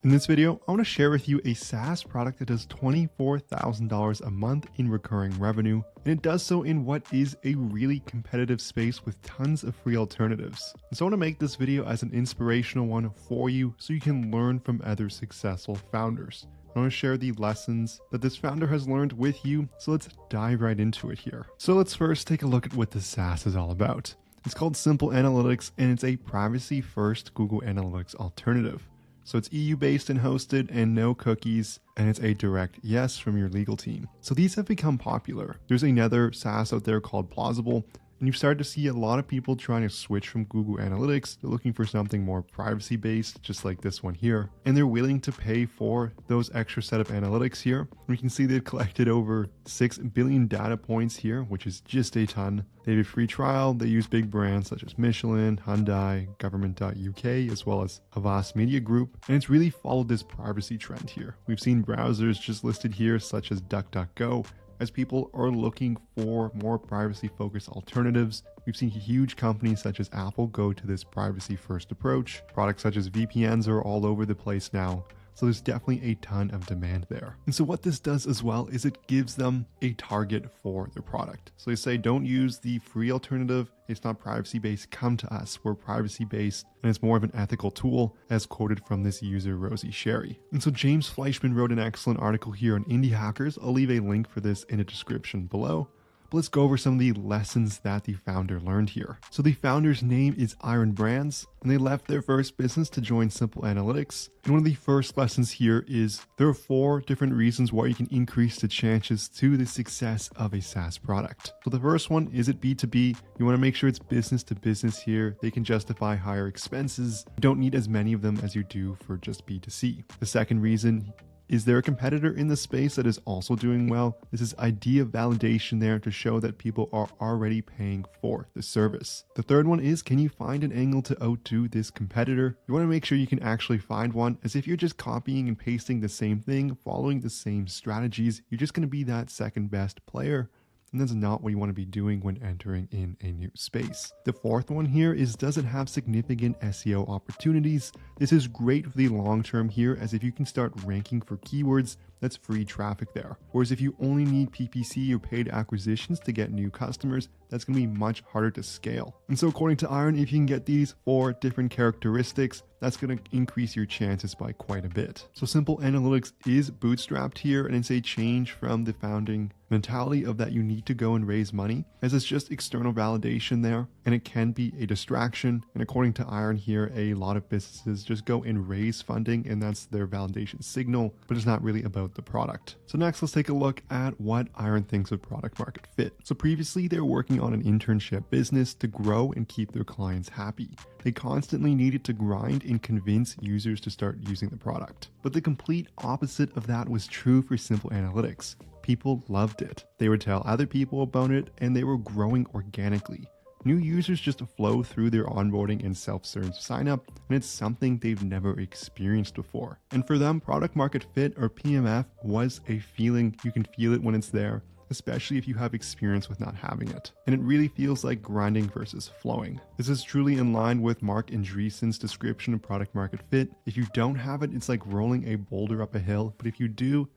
In this video, I want to share with you a SaaS product that does $24,000 a month in recurring revenue, and it does so in what is a really competitive space with tons of free alternatives. And so I want to make this video as an inspirational one for you so you can learn from other successful founders. I want to share the lessons that this founder has learned with you, so let's dive right into it here. So let's first take a look at what the SaaS is all about. It's called Simple Analytics, and it's a privacy-first Google Analytics alternative. So it's EU-based and hosted and no cookies, and it's a direct yes from your legal team. So these have become popular. There's another SaaS out there called Plausible, and you've started to see a lot of people trying to switch from Google Analytics. They're looking for something more privacy-based, just like this one here. And they're willing to pay for those extra set of analytics here. We can see they've collected over 6 billion data points here, which is just a ton. They have a free trial. They use big brands such as Michelin, Hyundai, Government.uk, as well as Havas Media Group. And it's really followed this privacy trend here. We've seen browsers just listed here, such as DuckDuckGo, as people are looking for more privacy-focused alternatives. We've seen huge companies such as Apple go to this privacy-first approach. Products such as VPNs are all over the place now. So there's definitely a ton of demand there. And so what this does as well is it gives them a target for their product. So they say, don't use the free alternative. It's not privacy-based. Come to us. We're privacy-based, and it's more of an ethical tool, as quoted from this user, Rosie Sherry. And so James Fleischman wrote an excellent article here on Indie Hackers. I'll leave a link for this in the description below. But let's go over some of the lessons that the founder learned here. So the founder's name is Aaron Brands, and they left their first business to join Simple Analytics. And one of the first lessons here is there are 4 different reasons why you can increase the chances to the success of a SaaS product. So the first one is it B2B. You want to make sure it's business to business here. They can justify higher expenses. You don't need as many of them as you do for just B2C. The second reason is there a competitor in the space that is also doing well? This is idea validation there to show that people are already paying for the service. The third one is, can you find an angle to outdo this competitor? You want to make sure you can actually find one, as if you're just copying and pasting the same thing, following the same strategies, you're just going to be that second best player. And that's not what you want to be doing when entering in a new space. The fourth one here is, does it have significant SEO opportunities? This is great for the long term here, as if you can start ranking for keywords, that's free traffic there. Whereas if you only need PPC or paid acquisitions to get new customers, that's going to be much harder to scale. And so according to Aaron, if you can get these 4 different characteristics, that's going to increase your chances by quite a bit. So Simple Analytics is bootstrapped here, and it's a change from the founding mentality of that you need to go and raise money, as it's just external validation there, and it can be a distraction. And according to Aaron here, a lot of businesses just go and raise funding, and that's their validation signal, but it's not really about the product. So next, let's take a look at what Aaron thinks of product market fit. So previously, they were working on an internship business to grow and keep their clients happy. They constantly needed to grind and convince users to start using the product. But the complete opposite of that was true for Simple Analytics. People loved it. They would tell other people about it, and they were growing organically. New users just flow through their onboarding and self-serve sign up, and it's something they've never experienced before. And for them, product market fit, or PMF, was a feeling. You can feel it when it's there, especially if you have experience with not having it. And it really feels like grinding versus flowing. This is truly in line with Mark Andreessen's description of product market fit. If you don't have it, it's like rolling a boulder up a hill, but if you do,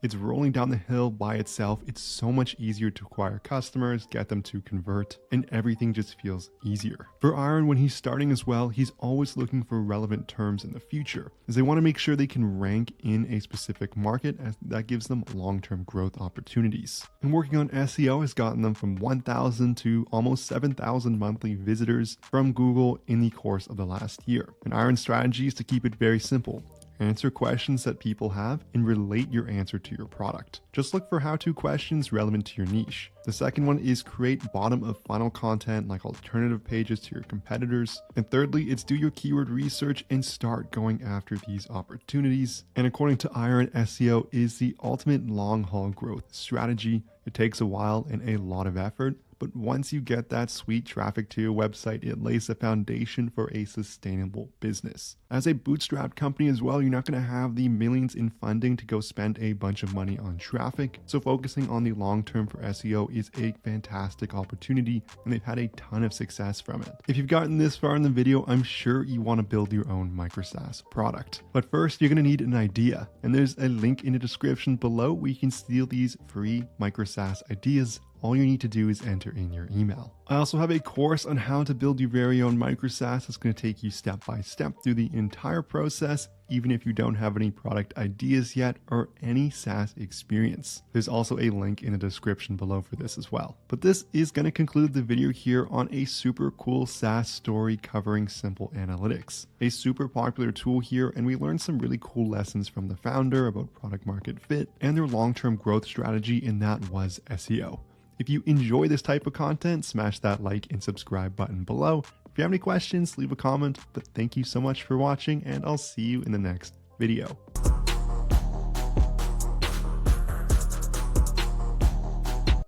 it's rolling down the hill by itself. It's so much easier to acquire customers, get them to convert, and everything just feels easier. For Aaron, when he's starting as well, he's always looking for relevant terms in the future, as they want to make sure they can rank in a specific market, as that gives them long-term growth opportunities. And working on SEO has gotten them from 1,000 to almost 7,000 monthly visitors from Google in the course of the last year. And Aaron's strategy is to keep it very simple. Answer questions that people have and relate your answer to your product. Just look for how-to questions relevant to your niche. The second one is create bottom of funnel content like alternative pages to your competitors. And thirdly, it's do your keyword research and start going after these opportunities. And according to Aaron, SEO is the ultimate long haul growth strategy. It takes a while and a lot of effort, but once you get that sweet traffic to your website, it lays the foundation for a sustainable business. As a bootstrapped company as well, you're not going to have the millions in funding to go spend a bunch of money on traffic, so focusing on the long term for SEO is a fantastic opportunity, and they've had a ton of success from it. If you've gotten this far in the video, I'm sure you want to build your own micro SaaS product. But first, you're going to need an idea, and there's a link in the description below where you can steal these free micro SaaS ideas. All you need to do is enter in your email. I also have a course on how to build your very own micro SaaS. It's going to take you step by step through the entire process, even if you don't have any product ideas yet or any SaaS experience. There's also a link in the description below for this as well. But this is going to conclude the video here on a super cool SaaS story covering simple analytics. A super popular tool here, and we learned some really cool lessons from the founder about product market fit and their long-term growth strategy, and that was SEO. If you enjoy this type of content, smash that like and subscribe button below. If you have any questions, leave a comment, but thank you so much for watching, and I'll see you in the next video.